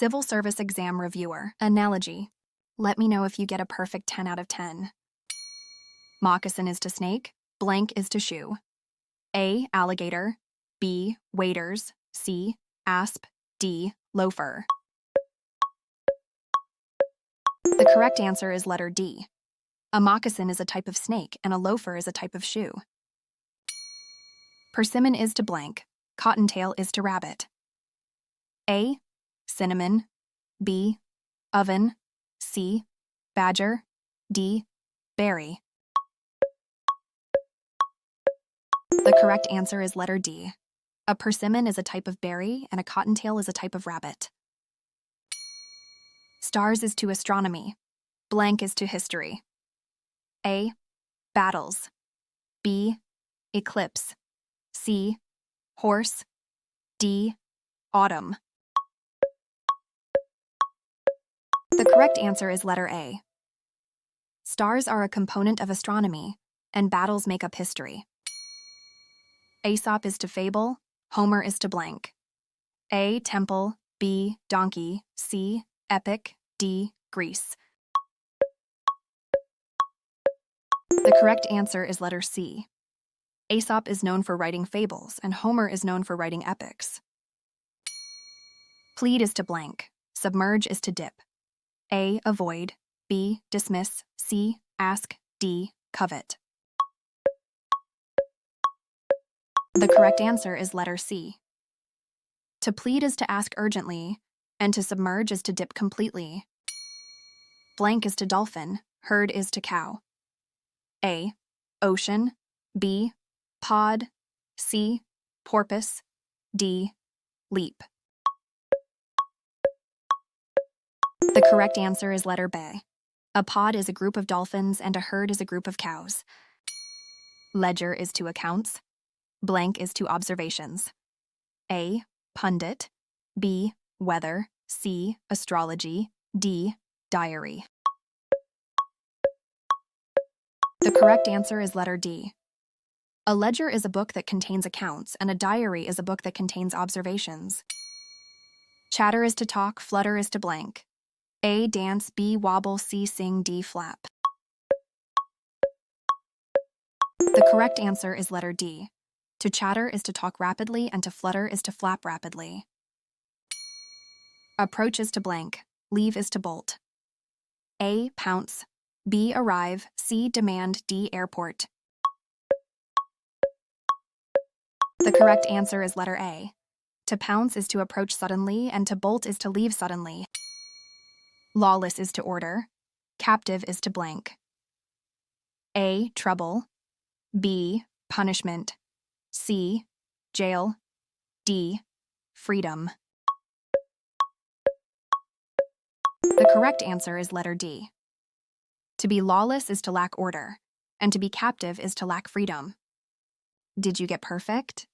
Civil Service Exam Reviewer. Analogy. Let me know if you get a perfect 10 out of 10. Moccasin is to snake, blank is to shoe. A. Alligator. B. Waders. C. Asp. D. Loafer. The correct answer is letter D. A moccasin is a type of snake and a loafer is a type of shoe. Persimmon is to blank, cottontail is to rabbit. A. Cinnamon. B. Oven. C. Badger. D. Berry. The correct answer is letter D. A persimmon is a type of berry and a cottontail is a type of rabbit. Stars is to astronomy. Blank is to history. A. Battles. B. Eclipse. C. Horse. D. Autumn. The correct answer is letter A. Stars are a component of astronomy, and battles make up history. Aesop is to fable, Homer is to blank. A. Temple. B. Donkey. C. Epic. D. Greece. The correct answer is letter C. Aesop is known for writing fables, and Homer is known for writing epics. Plead is to blank. Submerge is to dip. A. Avoid. B. Dismiss. C. Ask. D. Covet. The correct answer is letter C. To plead is to ask urgently, and to submerge is to dip completely. Blank is to dolphin. Herd is to cow. A. Ocean. B. Pod. C. Porpoise. D. Leap. The correct answer is letter B. A pod is a group of dolphins and a herd is a group of cows. Ledger is to accounts. Blank is to observations. A. Pundit. B. Weather. C. Astrology. D. Diary. The correct answer is letter D. A ledger is a book that contains accounts, and a diary is a book that contains observations. Chatter is to talk, flutter is to blank. A. Dance. B. Wobble. C. Sing. D. Flap. The correct answer is letter D. To chatter is to talk rapidly, and to flutter is to flap rapidly. Approach is to blank. Leave is to bolt. A. Pounce. B. Arrive. C. Demand. D. Airport. The correct answer is letter A. To pounce is to approach suddenly, and to bolt is to leave suddenly. Lawless is to order. Captive is to blank. A. Trouble. B. Punishment. C. Jail. D. Freedom. The correct answer is letter D. To be lawless is to lack order, and to be captive is to lack freedom. Did you get perfect?